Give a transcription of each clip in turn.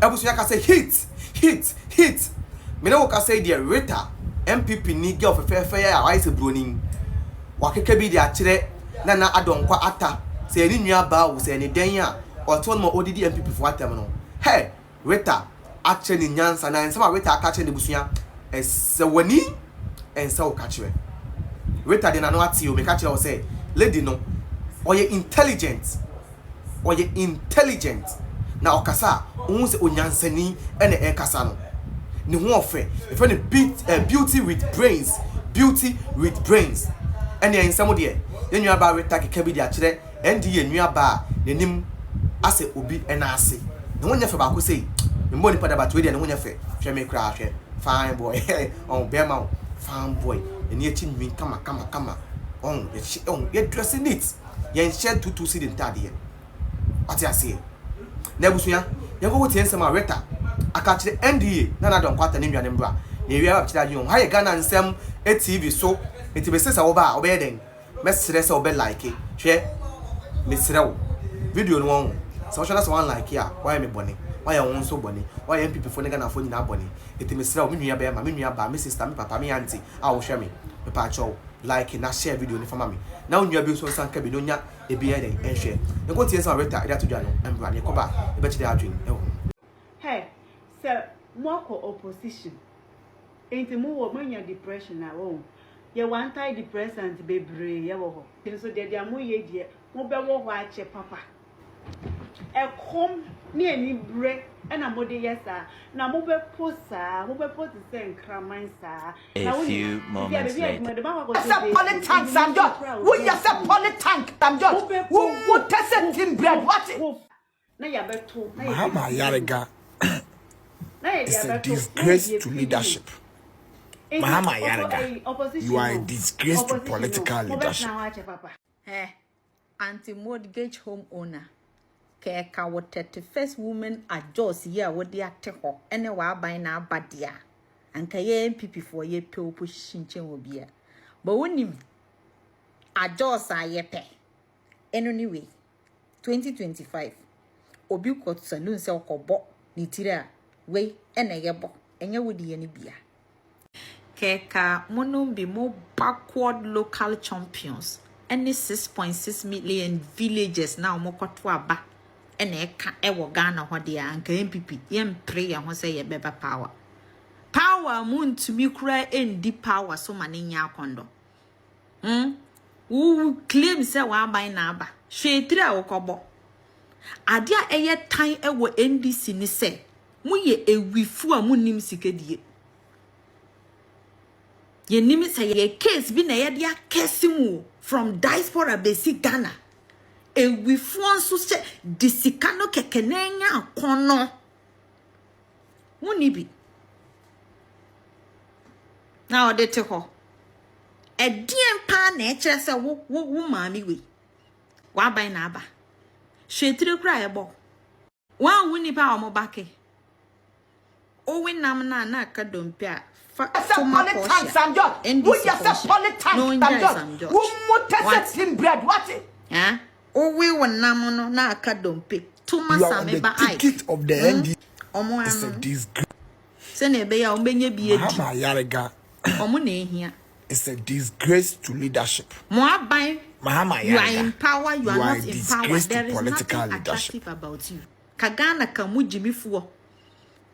Ebusuya ka say hit. Me no ka say the Rita NPP ni girl fefe ya wise bronin. Wakeke bi dia kire na adonkwa ata. Say ni nua ba wo say ni den a oto no odidi NPP for atem no. Hey, Rita actually nyansa na nsema Rita aka kire Ebusuya wani ensa wo ka kire. Rita de na no ati o me ka kire wo say lady no oye intelligent na okasa ohun se onyansani ene e kasa no ni ho ofe e fe ne beauty with brains ene ensamo de enua ba Rita keke bi de akire NDA enua ba nenim ase obi ena ase ne ho nyefe ba ko sei mbo ni pada ba to de ne ho nyefe hwe me kra hwe fine boy on bema fine boy eni echi nwi kama on ye dress neat ye share tutu see the ntade ati ase na Ebusuya ye go tie nsem a Rita aka kire NDA na don kwata ne nwane mbra na ewia ba kire adwon ha ye Ghana nsem TV so eti be sesa wo ba obe den mesere se obe like hwe mesere wo video no won so wo na so wan like ya why me bone why ya won so bone why NPP fo ne Ghana fo nyina bone eti mesere wo me nua ba ma me nua ba me sister me papa me auntie a wo hwe me pa cho like na share video ni for mami na onua bi so sanka bi no nya ebi ya den enhwe e ko tie nsem a Rita ida to dwa no embra ne ko ba e be chide adwin e ho hey sir mo opposition enti mo wo manya depression na wo ye anti depressant bebre ye wo ho so de amo ye die mo be wo ho a che papa e kom ni ani bre na mo de yesa na mo be posa mo be put sen kraman sa na wo few moments later say politics am just we ya say politics am just who test team bread what na ya beto na Mama Yarega is a disgrace to leadership. Mama Yarega, you are a disgrace to political leadership. Anti-mortgage homeowner. Keka wo 31st woman adjust year wo de ateho ene wa ban na abadia. Anka ye NPP for ye pe opposition chen wo bia. But wonim adjust ayepe. Anyway, 2025 obi ko saloon se okobo ni tire we ene yebo enye wodi ye ni bia. Keka monom be more backward local champions. Any 6.6 million villages now mokoto aba ene eka ewo Ghana ho de anka MPP yem pray ya ho say ye beba power mun to me kura endi power so mane nya akondo who claim say wa ban na aba hwetire a wokobo ade a eye tan ewo NDC ni say muye ewifu a munim sikadie ye nimi say ye case bi na ye de akesimu from diaspora basic Ghana ewifu anso se disikano kekenenya akono munibi na odete ho edien pa na ekire se wo maami we wa ban na aba hwetire kura ebo wa wuni pa o bake o winam na aka dompe a politics am just we ya say politics am just who test team bread what o we wonam no na aka dompe tuma same ba ai ticket of the ND omo is a disgrace se na ebe ya o benye bi edi Mama Yarega omo na ehia it's a disgrace to leadership. Mo aban Mama Yarega, you are in power, you are not in power. There is political nothing leadership attractive about you. Kagana kamu Gyimifuo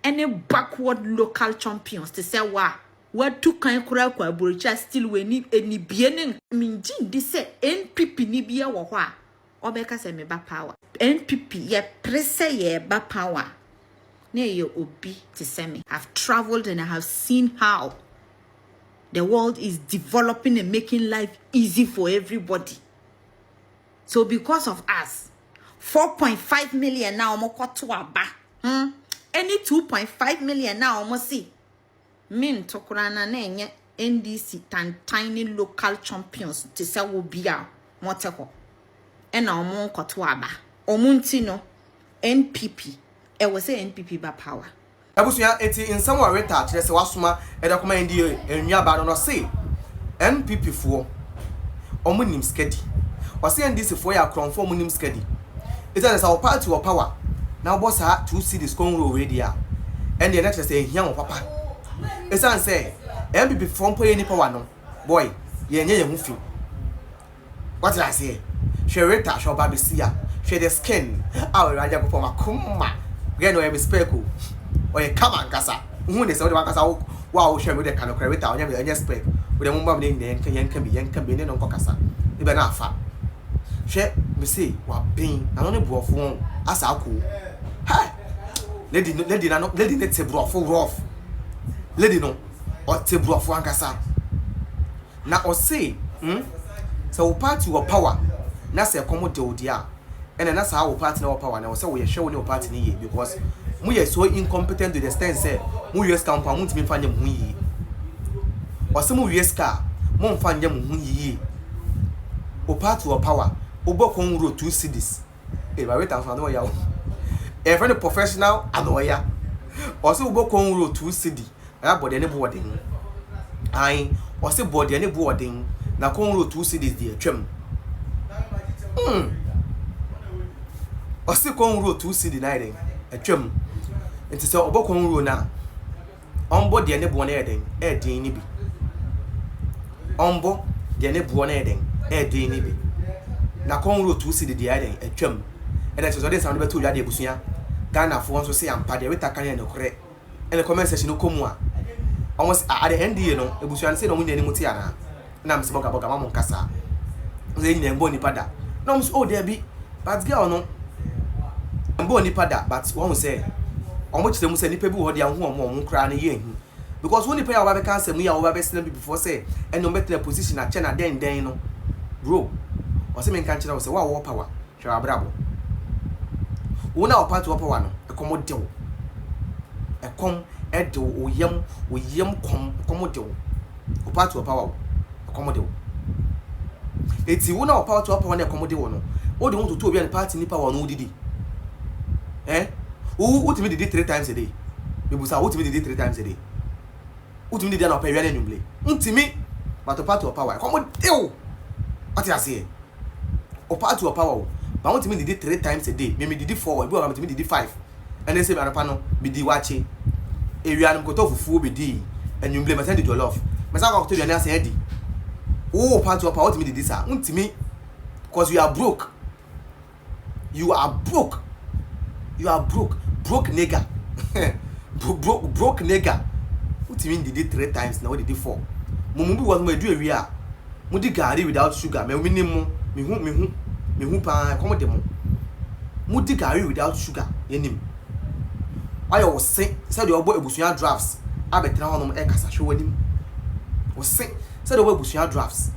any backward local champions to say what two kind kura kwa buricha still we need any bienen minjin this say NPP ni bia wo ho a obeka say me ba power NPP ye press ye ba power na ye obi to say me I've traveled and I have seen how the world is developing and making life easy for everybody. So because of us 4.5 million now mokoto aba any 2.5 million now almost see min tokurana na enye NDC tiny local champions to say wo bia moteko e na omo koto aba omunti no NPP e wo say NPP ba power Ebusuya eti nsam wa Rita kire se wasoma e da koma NDA enua ba no say NPP fo omunim skedi o say NDC fo ya kronfo omunim skedi ita na sa party or power now boss ha 2 cities kon ro already a and the next say hia won papa esan say MPP from poye ni power no boy ye nye ye hu fi what did I say Rita shall baby see ya share the skin our raja go for makuma get no e spec o ye come and kasa hu ne se o de kasa wow share me the kind of Rita onya be spec we the mumba ne yen kan be ne no kasa e be na afa share me say wa bin na no ne buofo asa ko ha lady ne te buofo rough lady no o te buofo ankasa na o say so party or power na say come de odia and na say our party na power na say we share we party ni because we are so incompetent to the extent say we use camp am ntimi fanya mu yi o say we use car mo fanya mu yi o party or power o bokon road 2 cities e ba wait am fa no ya o e friend professional anoya o say o bokon road 2 city na body ne boarding ai o say body ne boarding na kon road 2 cities dey twem o say kon road 2 city na dey atwem enti say obokon road na onbo de ne bo na eden edin ni bi onbo de ne bo na eden edin ni bi na kon road 2 city dey eden atwem and that is what they sound beto ya de busua Ghana for so say ampa de weta kan ne kore and the comment section no komu a almost at the NDA no ebusua say no mu nyani muti ana na mse boga mamon kasa ze nyina mbo nipa da no mse oh there be but girl no mbo nipa da but one say omo chire mu say nipa bi ho de ahu omo kra na ye hu because when nipa ya oba be kan say mu ya oba be sina bi before say and no better position na che na den no bro o say me kan chira o say wa wo power hwe abrabo wona o part wo power no e komo de wo e kom e de wo yem kom komo de wo o part wo power accommodate eti wona o power to power na accommodate wo no o de won to obi an party ni power no didi who to me did 3 times a day me busa who to me did 3 times a day who to me did na opa wiale numble ntimi but o part to power accommodate wo what you say o part to power but who to me did 3 times a day me did 4 we am to me did 5 and then say me anapa no me di wache ewianum ko to fufu be di enumble me send it your love me say ko to wiale ase edi oh part of what me did this untimi because you are broke nigga broke nigga untimi did it 3 times now did it 4 mumbi was me do area mudi gari without sugar me minimum me hu pa come dem mudi gari without sugar yenim ayo wo se say the obo ebusuan drafts abetra honom e kasa hwe wanim wo se say the busuya drafts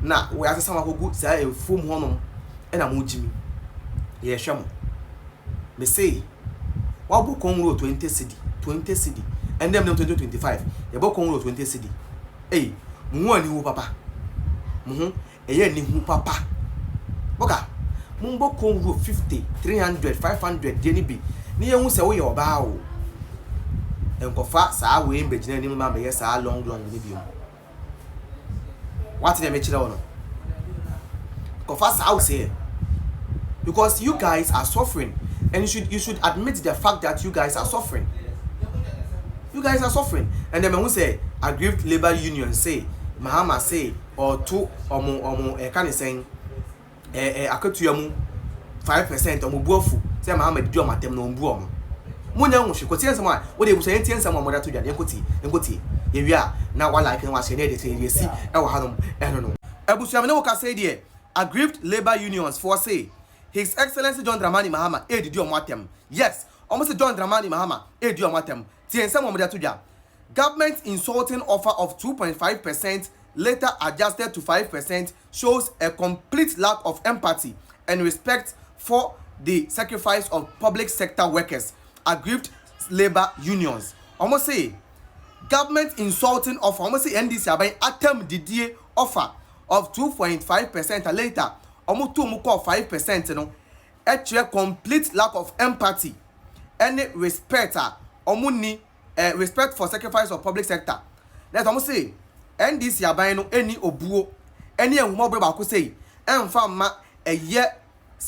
na we ase sama kogu say e fom honom e na mo jimi ye hwem me say wa bu kon ro 20 cedi and them 2025 ye bu kon ro 20 cedi mu ani hu papa mu ye ni hu papa boka mu bu kon ro 50 300 500 de ni bi ni ye hu say wo ye oba o enkofa saa we mbegina ni ma be ye saa long ni bi what they make no confess how say because you guys are suffering and you should admit the fact that you guys are suffering and then when say aggrieved labor union say Mahama say or two omo can saying akotuamu 5% omo buofu say Mahama di omo atem no mbu omo munya hu hwe kotie nsem a wo de buso enti nsem omo da to dwane nkoti yewia na wa like wa hye ne de say yesi e wo hanom no ebusuam ne wo ka say de aggrieved labor unions for say His Excellency John Dramani Mahama di omo atem yes almost John Dramani Mahama di omo atem tie nsem omo da to dwa government insulting offer of 2.5% later adjusted to 5% shows a complete lack of empathy and respect for the sacrifice of public sector workers. Aggrieved labor unions almost say government insulting offer almost say NDC abai attempt the offer of 2.5% and later almost 5% no actually complete lack of empathy any respect respect for sacrifice of public sector. That's almost say NDC abai no any obuo any ehuma obre ba ko say emfa ma eye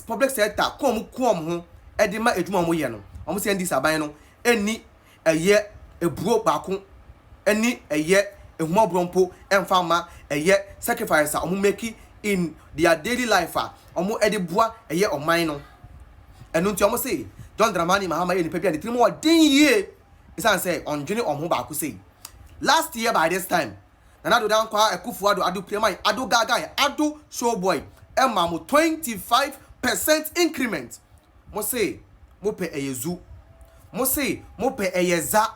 public sector kom ho edema edwuma omo ye no omo se ndis aban no eni eye eburo baako eni eye ehuma brompo emfa ma eye sacrifice a omo make in their daily life a omo ede boa eye oman no enu nti omo say John Dramani Mahama ye ni pepi and 3 more den ye isan say onjuni omo baako say last year by this time Nana do dan kwa Ekufuo ado prema ado gaga ado showboy emma mo 25% increment mo say mo pe eyezu mo say mo pe eyeza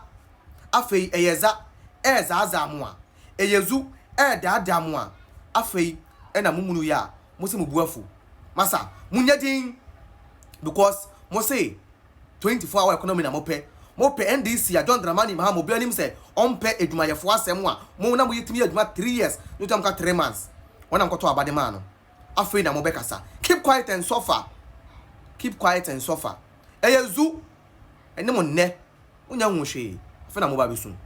afei eyeza ezaza mo a eyezu dada mo a afei ena mumunu ya mo say mo buafu masa munyadin because mo say 24-hour economy na mo pe NDC a John Dramani Mahama obi anim say ompe edumayefo asem a mo na mo yitimi aduma 3 years no tam ka 3 months wona nkoto abade ma no afei na mo bekasa keep quiet and suffer eyezu ene mo nne onya nwhwe afei na mo ba besun